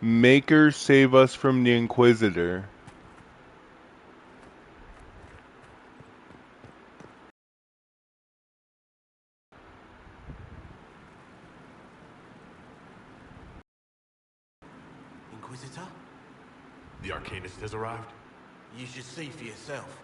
Maker, save us from the Inquisitor. Inquisitor? The Arcanist has arrived? You should see for yourself.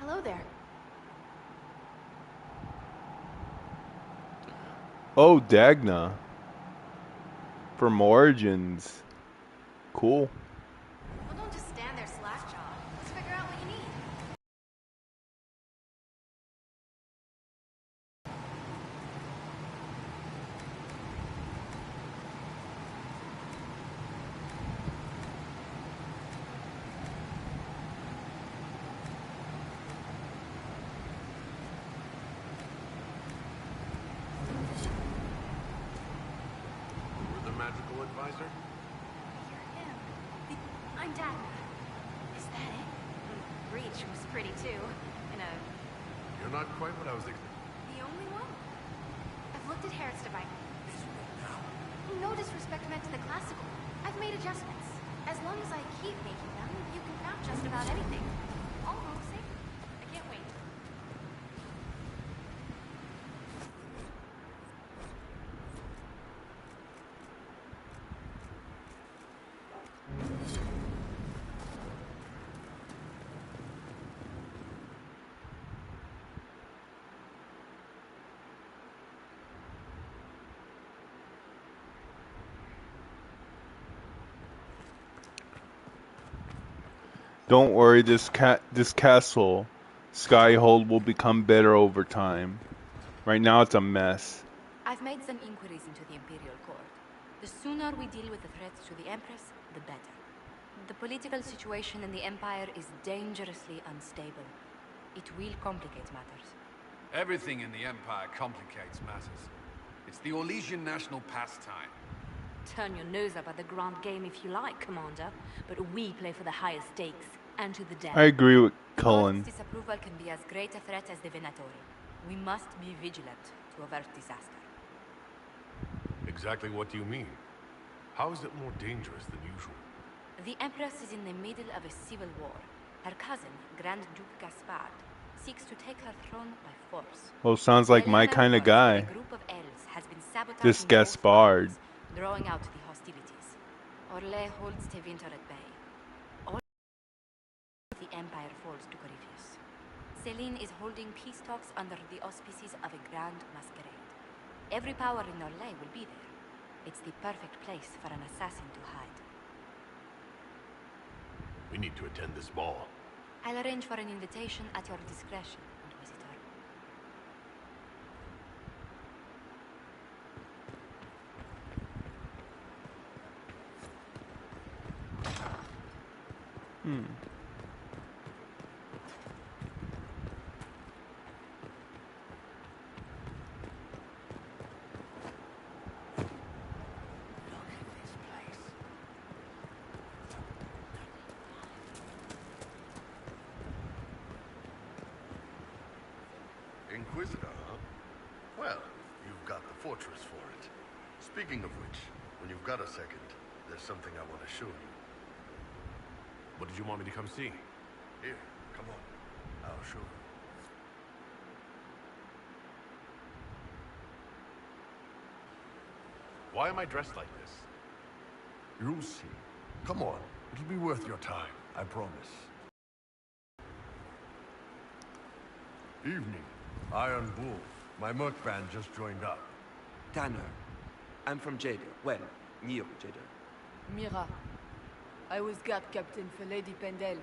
Hello there. Oh, Dagna. From Origins. Cool. Well, don't just stand there slack-jawed. Let's figure out what you need. You're the magical advisor? You're him. I'm Dagna. Is that it? Breach was pretty too. In a... You're not quite what I was expecting. the only one? I've looked at Herod's device. No disrespect meant to the classical. I've made adjustments. As long as I keep making them, you can craft just about anything. All roads safe. I can't wait. Don't worry, this castle, Skyhold, will become better over time. Right now it's a mess. I've made some inquiries into the Imperial Court. The sooner we deal with the threats to the Empress, the better. The political situation in the Empire is dangerously unstable. It will complicate matters. Everything in the Empire complicates matters. It's the Orlesian national pastime. Turn your nose up at the grand game if you like, Commander, but we play for the highest stakes, and to the death. I agree with The Cullen. Court's disapproval can be as great a threat as the Venatori. We must be vigilant to avert disaster. Exactly what do you mean? How is it more dangerous than usual? The Empress is in the middle of a civil war. Her cousin, Grand Duke Gaspard, seeks to take her throne by force. Well, sounds like my Helena kind of reports that guy. a group of elves has been sabotaging This both Gaspard. armies, drawing out the hostilities. Orlais holds Tevinter at bay. All the Empire falls to Corypheus. Celine is holding peace talks under the auspices of a grand masquerade. Every power in Orlais will be there. It's the perfect place for an assassin to hide. We need to attend this ball. I'll arrange for an invitation at your discretion, Inquisitor. Inquisitor, huh? Well, you've got the fortress for it. Speaking of which, when you've got a second, there's something I want to show you. What did you want me to come see? Here, come on. I'll show you. Why am I dressed like this? You'll see. Come on. It'll be worth your time, I promise. Evening. Iron Bull. My merc band just joined up. Tanner. I'm from Jada. Well, near Jada. Mira. I was guard captain for Lady Pendel.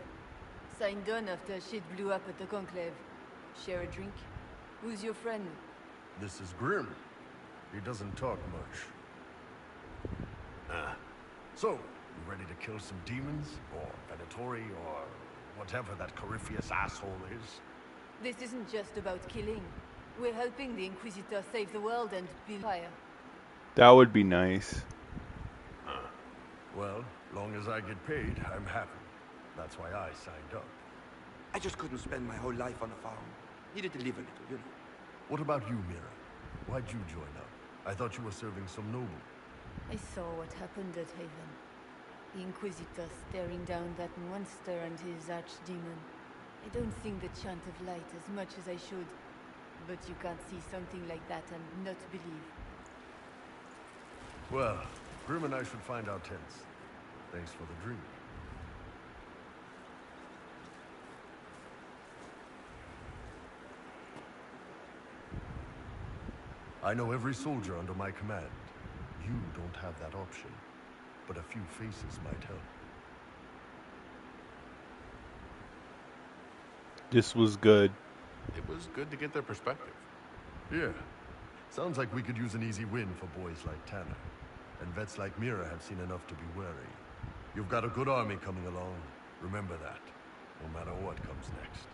Signed on after shit blew up at the Conclave. Share a drink? Who's your friend? This is Grim. He doesn't talk much. So, you ready to kill some demons? Or Venatori, or whatever that Corypheus asshole is? This isn't just about killing. We're helping the Inquisitor save the world and build fire. That would be nice. Well, long as I get paid, I'm happy. That's why I signed up. I just couldn't spend my whole life on a farm. Needed to live a little, you know. What about you, Mira? Why'd you join up? I thought you were serving some noble. I saw what happened at Haven. The Inquisitor staring down that monster and his archdemon. I don't think the chant of light as much as I should. But you can't see something like that and not believe. Well, Grim and I should find our tents. Thanks for the drink. I know every soldier under my command. You don't have that option, but a few faces might help. This was good. It was good to get their perspective. Yeah. Sounds like we could use an easy win for boys like Tanner. And vets like Mira have seen enough to be wary. You've got a good army coming along. Remember that, no matter what comes next.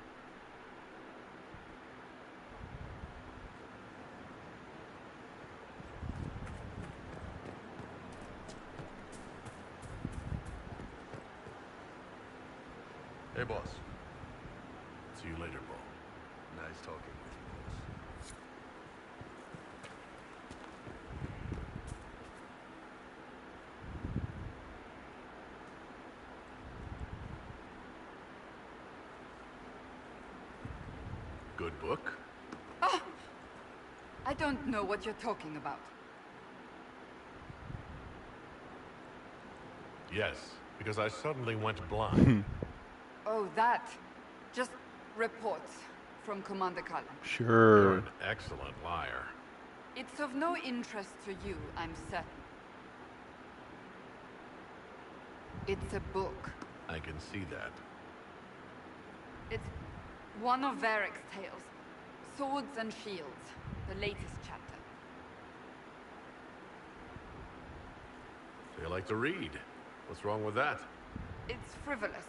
Hey, boss. See you later, bro. Nice talking with you, boss. Good book? I don't know what you're talking about. Yes, because I suddenly went blind. Oh, that. Just reports from Commander Cullen. You're Sure. an excellent liar. It's of no interest to you, I'm certain. It's a book. I can see that. It's one of Varric's tales. Swords and Shields, the latest chapter. So you like to read. What's wrong with that? It's frivolous.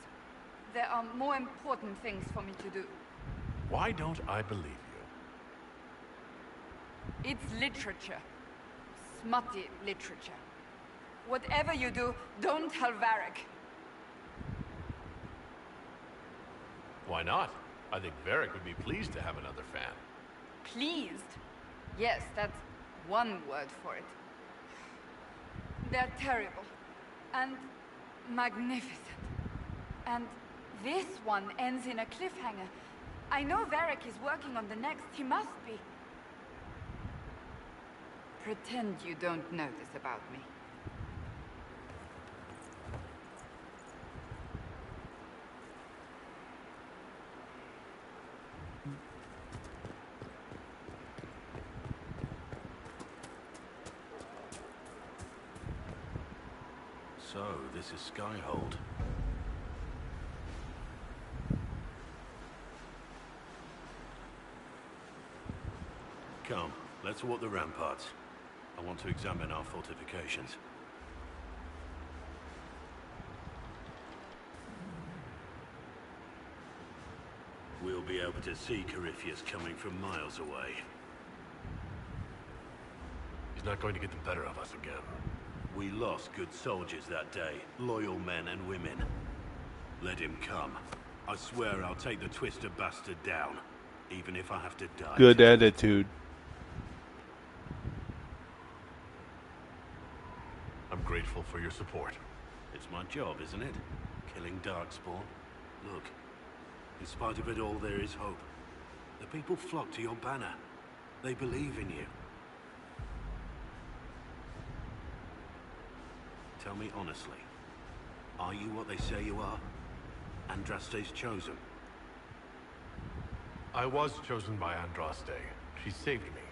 There are more important things for me to do. Why don't I believe you? It's literature. Smutty literature. Whatever you do, don't tell Varric. Why not? I think Varric would be pleased to have another fan. Pleased? Yes, that's one word for it. They're terrible. And magnificent. And this one ends in a cliffhanger. I know Varric is working on the next. He must be. Pretend you don't know this about me. So, this is Skyhold. Come, let's walk the ramparts. I want to examine our fortifications. We'll be able to see Corypheus coming from miles away. He's not going to get the better of us again. We lost good soldiers that day, loyal men and women. Let him come. I swear I'll take the twister bastard down, even if I have to die. Good attitude. I'm grateful for your support. It's my job, isn't it? Killing Darkspawn. Look, in spite of it all, there is hope. The people flock to your banner. They believe in you. Tell me honestly, are you what they say you are? Andraste's chosen? I was chosen by Andraste. She saved me.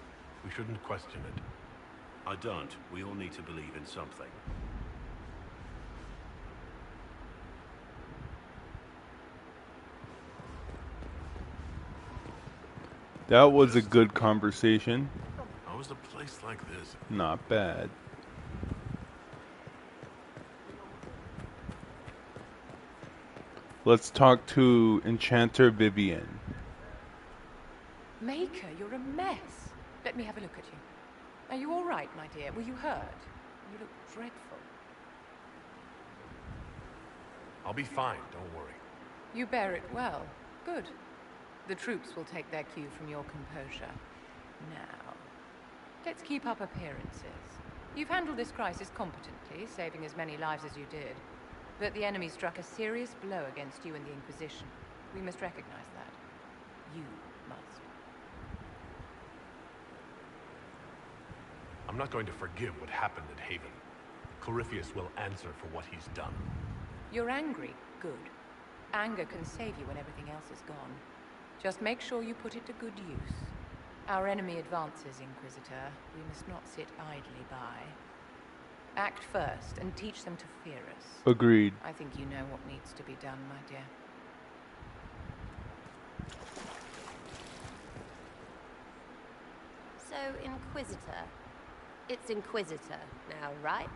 We shouldn't question it. I don't. We all need to believe in something. That was a good conversation. was a place like this? Not bad. Let's talk to Enchanter Vivian. Maker, you're a mess. Let me have a look at you. Are you all right, my dear? Were you hurt? You look dreadful. I'll be fine, don't worry. You bear it well. Good. The troops will take their cue from your composure. Now, let's keep up appearances. You've handled this crisis competently, saving as many lives as you did. But the enemy struck a serious blow against you and the Inquisition. We must recognize that. You must. I'm not going to forgive what happened at Haven. Corypheus will answer for what he's done. You're angry. Good. Anger can save you when everything else is gone. Just make sure you put it to good use. Our enemy advances, Inquisitor. We must not sit idly by. Act first and teach them to fear us. Agreed. I think you know what needs to be done, my dear. So, Inquisitor. It's Inquisitor now, right?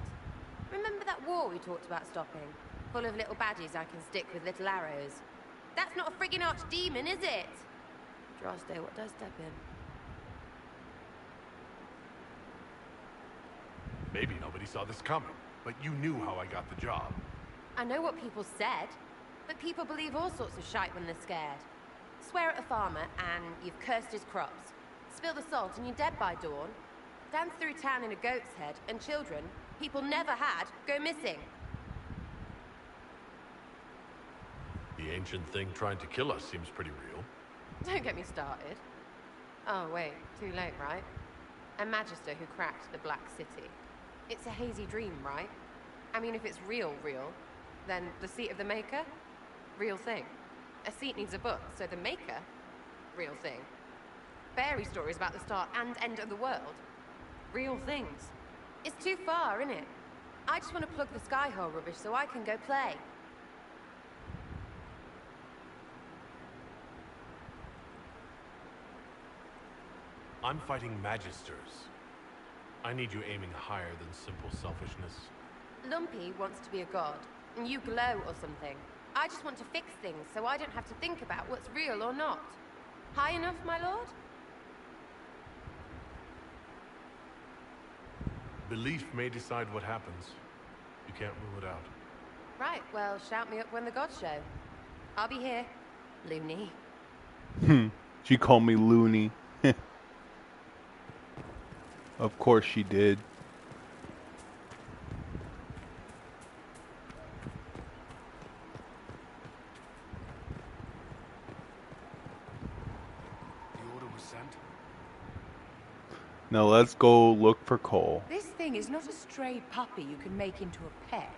Remember that war we talked about stopping? Full of little baddies I can stick with little arrows. That's not a friggin' archdemon, is it? Andraste, what does step in? Maybe nobody saw this coming, but you knew how I got the job. I know what people said, but people believe all sorts of shite when they're scared. Swear at a farmer and you've cursed his crops. Spill the salt and you're dead by dawn. Dance through town in a goat's head and children people never had go missing. The ancient thing trying to kill us seems pretty real. Don't get me started. Oh wait, too late, right? A magister who cracked the Black City. It's a hazy dream, right? I mean, if it's real, then the seat of the Maker? Real thing. A seat needs a book, so the Maker? Real thing. Fairy stories about the start and end of the world? Real things. It's too far, innit? I just want to plug the Skyhole rubbish so I can go play. I'm fighting magisters. I need you aiming higher than simple selfishness. Lumpy wants to be a god, and you glow or something. I just want to fix things so I don't have to think about what's real or not. High enough, my lord? Belief may decide what happens. You can't rule it out. Right, well, shout me up when the gods show. I'll be here, loony. She called me loony. Of course she did. The order was sent? Now let's go look for Cole. This thing is not a stray puppy you can make into a pet.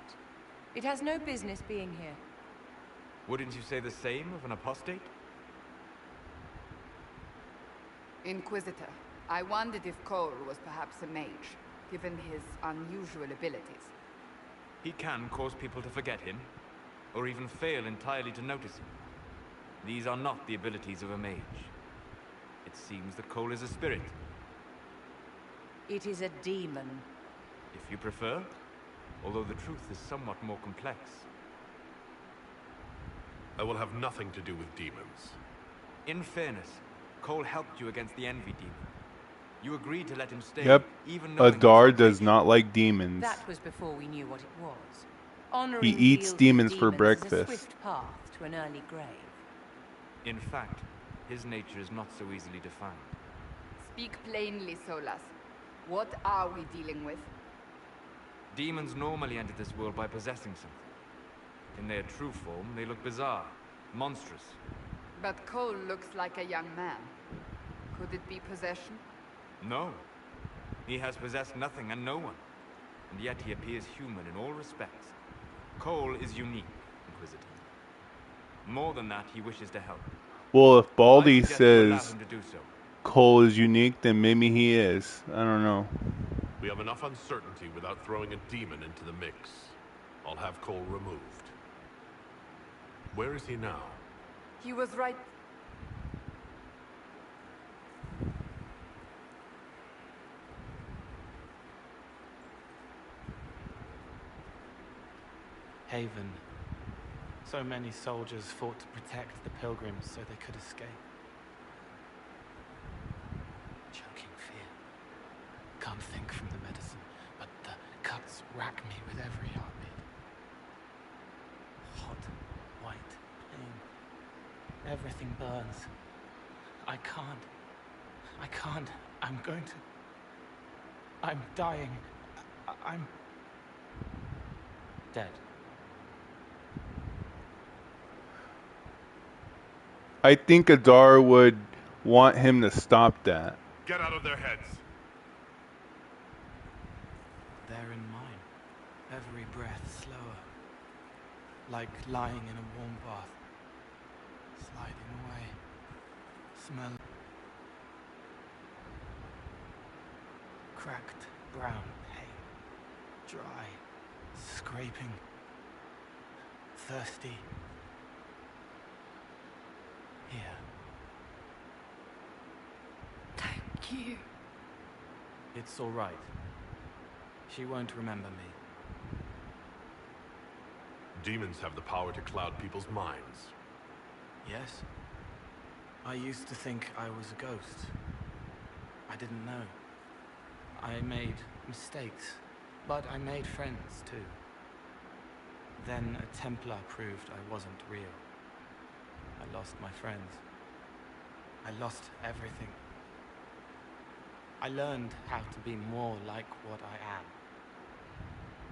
It has no business being here. Wouldn't you say the same of an apostate? Inquisitor, I wondered if Cole was perhaps a mage, given his unusual abilities. He can cause people to forget him, or even fail entirely to notice him. These are not the abilities of a mage. It seems that Cole is a spirit. It is a demon. If you prefer, although the truth is somewhat more complex. I will have nothing to do with demons. In fairness, Cole helped you against the Envy Demon. You agreed to let him stay, Yep, even knowing Adar does not like demons. That was before we knew what it was. Honoring He eats guilty demons for Is a breakfast. swift path to an early grave. In fact, his nature is not so easily defined. Speak plainly, Solas. What are we dealing with? Demons normally enter this world by possessing something. In their true form, they look bizarre, monstrous. But Cole looks like a young man. Could it be possession? No. He has possessed nothing and no one. And yet he appears human in all respects. Cole is unique, Inquisitor. More than that, he wishes to help. Well, if Baldy I suggest you allow says him to do so. Cole is unique, then maybe he is. I don't know. We have enough uncertainty without throwing a demon into the mix. I'll have Cole removed. Where is he now? He was right. Haven. So many soldiers fought to protect the pilgrims so they could escape. Choking fear. Can't think from the medicine, but the cuts rack me with every heartbeat. Hot, white pain. Everything burns. I can't. I'm going to... I'm dying. I'm... dead. I think Adar would want him to stop that. Get out of their heads. They're in mine. Every breath slower. Like lying in a warm bath. Sliding away. Smell. Cracked brown paint. Dry. Scraping. Thirsty. Here. Thank you. It's all right. She won't remember me. Demons have the power to cloud people's minds. Yes? I used to think I was a ghost. I didn't know. I made mistakes, but I made friends too. Then a Templar proved I wasn't real. I lost my friends. I lost everything. I learned how to be more like what I am.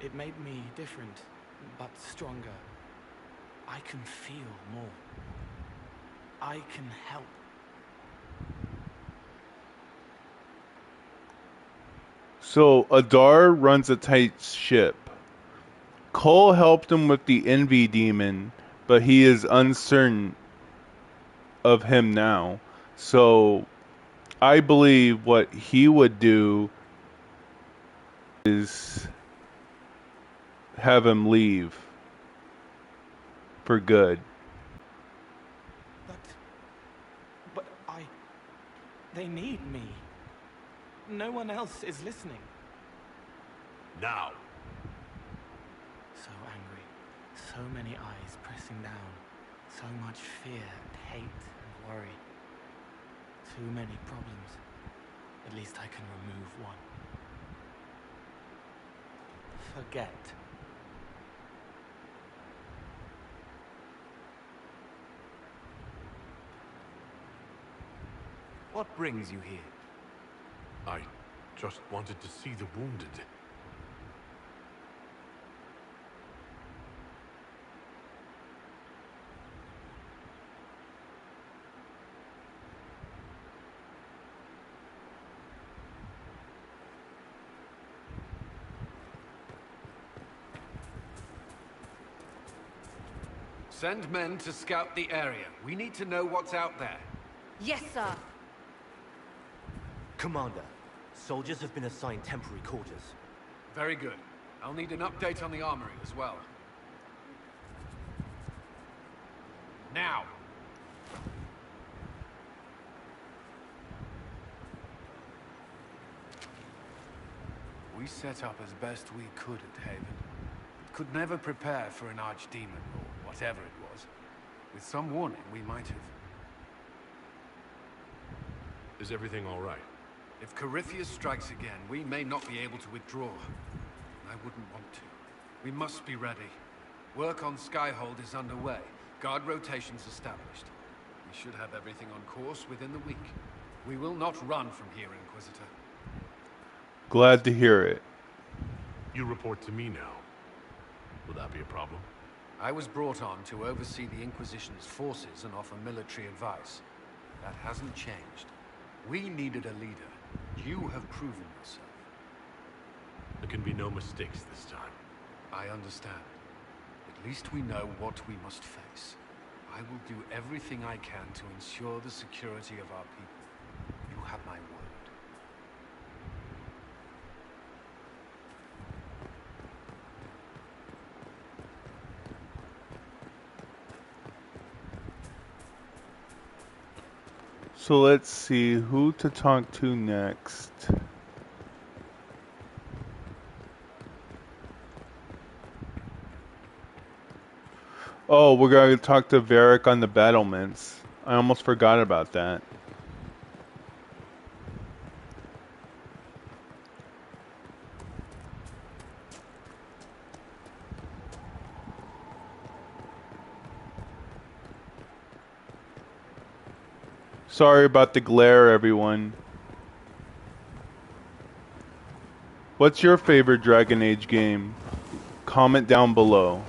It made me different, but stronger. I can feel more. I can help. So Adar runs a tight ship. Cole helped him with the envy demon, but he is uncertain of him now. So I believe what he would do is have him leave for good. But they need me. No one else is listening. Now. So angry. So many eyes pressing down. So much fear and hate and worry. Too many problems. At least I can remove one. Forget. What brings you here? I just wanted to see the wounded. Send men to scout the area. We need to know what's out there. Yes, sir. Commander, soldiers have been assigned temporary quarters. Very good. I'll need an update on the armory as well. Now! We set up as best we could at Haven. Could never prepare for an archdemon, or whatever it was. With some warning, we might have... Is everything all right? If Corypheus strikes again, we may not be able to withdraw. I wouldn't want to. We must be ready. Work on Skyhold is underway. Guard rotations established. We should have everything on course within the week. We will not run from here, Inquisitor. Glad to hear it. You report to me now. Will that be a problem? I was brought on to oversee the Inquisition's forces and offer military advice. That hasn't changed. We needed a leader. You have proven yourself. There can be no mistakes this time. I understand. At least we know what we must face. I will do everything I can to ensure the security of our people. You have my word. So let's see who to talk to next. Oh, we're going to talk to Varric on the battlements. I almost forgot about that. Sorry about the glare, everyone. What's your favorite Dragon Age game? Comment down below.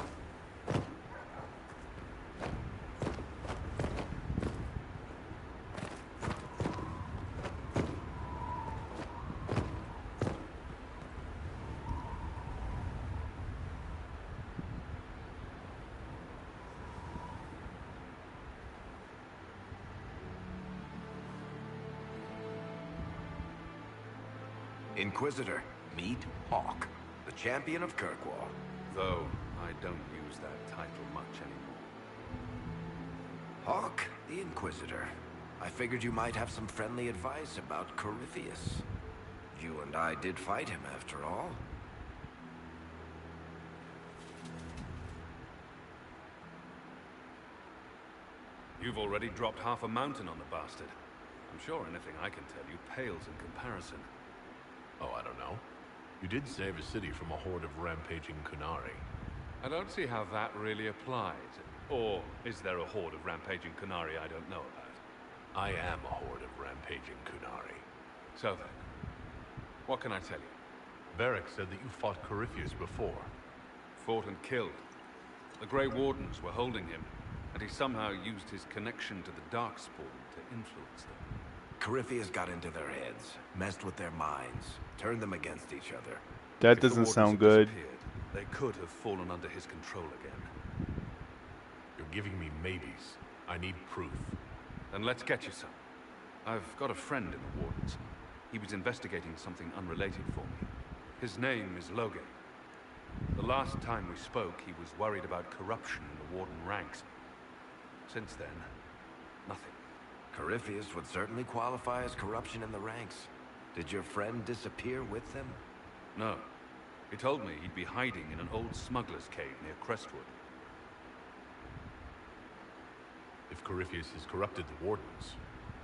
Inquisitor, meet Hawk, the champion of Kirkwall. Though I don't use that title much anymore. Hawk, the Inquisitor. I figured you might have some friendly advice about Corypheus. You and I did fight him, after all. You've already dropped half a mountain on the bastard. I'm sure anything I can tell you pales in comparison. Oh, I don't know. You did save a city from a horde of rampaging Kunari. I don't see how that really applies. Or is there a horde of rampaging Kunari I don't know about? I am a horde of rampaging Kunari. So then, what can I tell you? Varric said that you fought Corypheus before. Fought and killed. The Grey Wardens were holding him, and he somehow used his connection to the Darkspawn to influence them. Corypheus got into their heads, messed with their minds, turned them against each other. That doesn't sound good. They could have fallen under his control again. You're giving me maybes. I need proof. Then let's get you some. I've got a friend in the Wardens. He was investigating something unrelated for me. His name is Logan. The last time we spoke, he was worried about corruption in the Warden ranks. Since then, nothing. Corypheus would certainly qualify as corruption in the ranks. Did your friend disappear with them? No. He told me he'd be hiding in an old smuggler's cave near Crestwood. If Corypheus has corrupted the Wardens,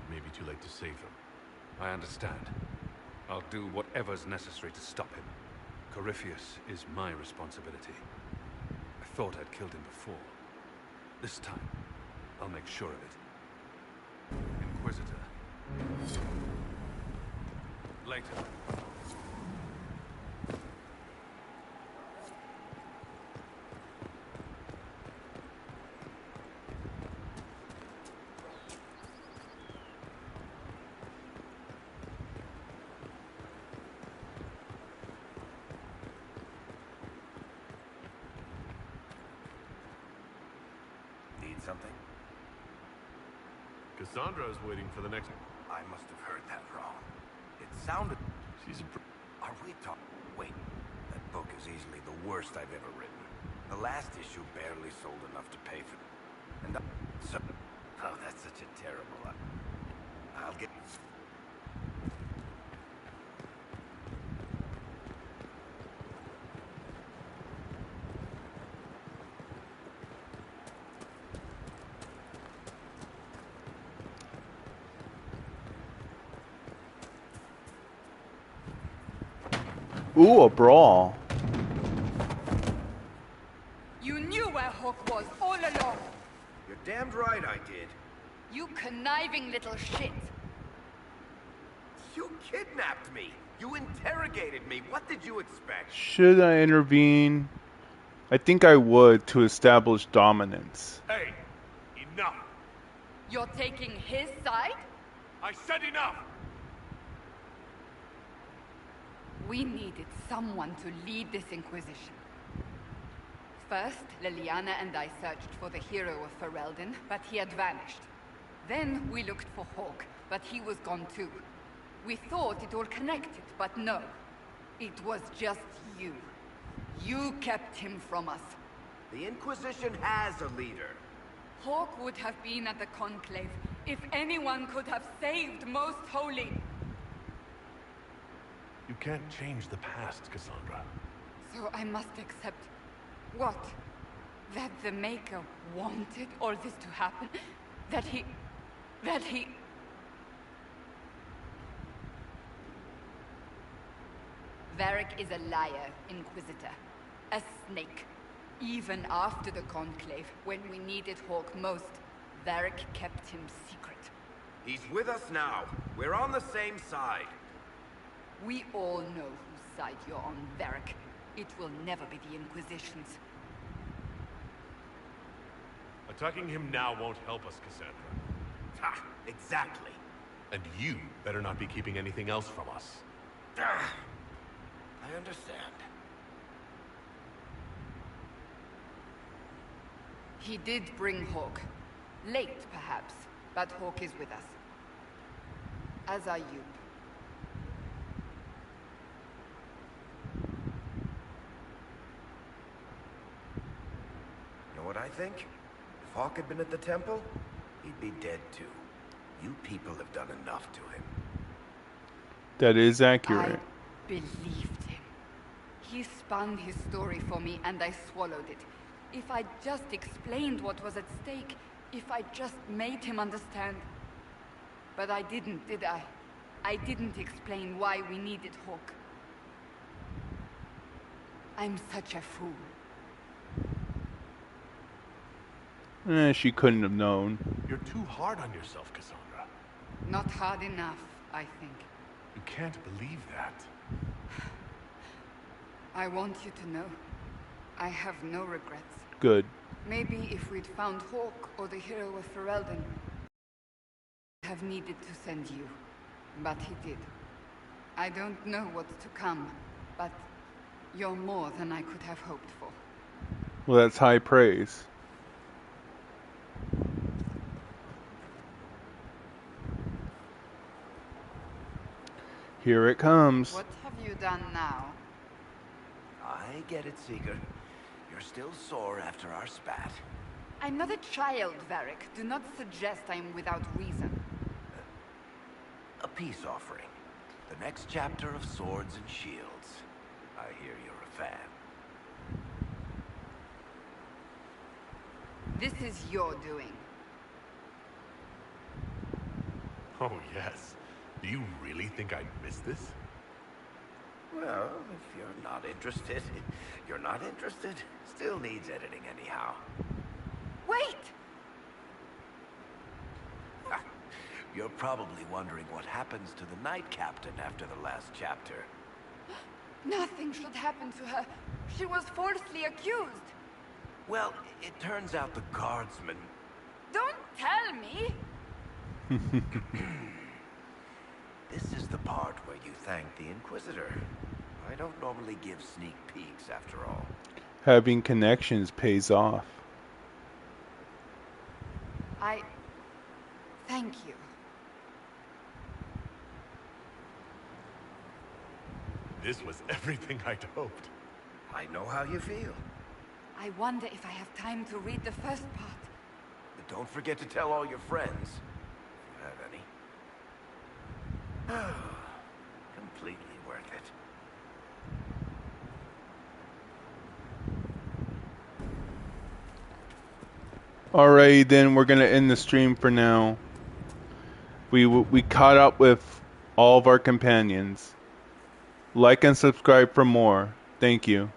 it may be too late to save them. I understand. I'll do whatever's necessary to stop him. Corypheus is my responsibility. I thought I'd killed him before. This time, I'll make sure of it. Inquisitor. Later. Need something? Cassandra's waiting for the next... I must have heard that wrong. It sounded... She's a... Are we talking... Wait. That book is easily the worst I've ever written. The last issue barely sold enough to pay for... And so... Oh, that's such a terrible... I'll get... Ooh, a brawl. You knew where Hawk was all along. You're damned right I did. You conniving little shit. You kidnapped me. You interrogated me. What did you expect? Should I intervene? I think I would to establish dominance. Hey, enough. You're taking his side? I said enough. We needed someone to lead this Inquisition. First, Liliana and I searched for the hero of Ferelden, but he had vanished. Then we looked for Hawk, but he was gone too. We thought it all connected, but no. It was just you. You kept him from us. The Inquisition has a leader. Hawk would have been at the Conclave if anyone could have saved Most Holy. You can't change the past, Cassandra. So I must accept... what? That the Maker wanted all this to happen? That he... Varric is a liar, Inquisitor. A snake. Even after the Conclave, when we needed Hawke most, Varric kept him secret. He's with us now. We're on the same side. We all know whose side you're on, Varric. It will never be the Inquisition's. Attacking him now won't help us, Cassandra. Ha! Exactly. And you better not be keeping anything else from us. I understand. He did bring Hawke. Late, perhaps, but Hawke is with us. As are you. You know what I think? If Hawke had been at the temple, he'd be dead too. You people have done enough to him. That is accurate. I believed him. He spun his story for me and I swallowed it. If I just explained what was at stake, if I just made him understand. But I didn't, did I? I didn't explain why we needed Hawke. I'm such a fool. She couldn't have known. You're too hard on yourself, Cassandra. Not hard enough, I think. You can't believe that. I want you to know, I have no regrets. Good. Maybe if we'd found Hawke or the hero of Ferelden, I'd have needed to send you. But he did. I don't know what's to come, but you're more than I could have hoped for. Well, that's high praise. Here it comes. What have you done now? I get it, Seeker. You're still sore after our spat. I'm not a child, Varric. Do not suggest I am without reason. A peace offering. The next chapter of Swords and Shields. I hear you're a fan. This is your doing. Oh, yes. Do you really think I'd miss this? Well, if you're not interested, you're not interested. Still needs editing anyhow. Wait! You're probably wondering what happens to the Knight Captain after the last chapter. Nothing should happen to her. She was falsely accused. Well, it turns out the guardsmen... Don't tell me! This is the part where you thank the Inquisitor. I don't normally give sneak peeks, after all. Having connections pays off. Thank you. This was everything I'd hoped. I know how you feel. I wonder if I have time to read the first part. But don't forget to tell all your friends, if you have any. Completely worth it. Alright, then we're gonna end the stream for now. We caught up with all of our companions. Like and subscribe for more. Thank you.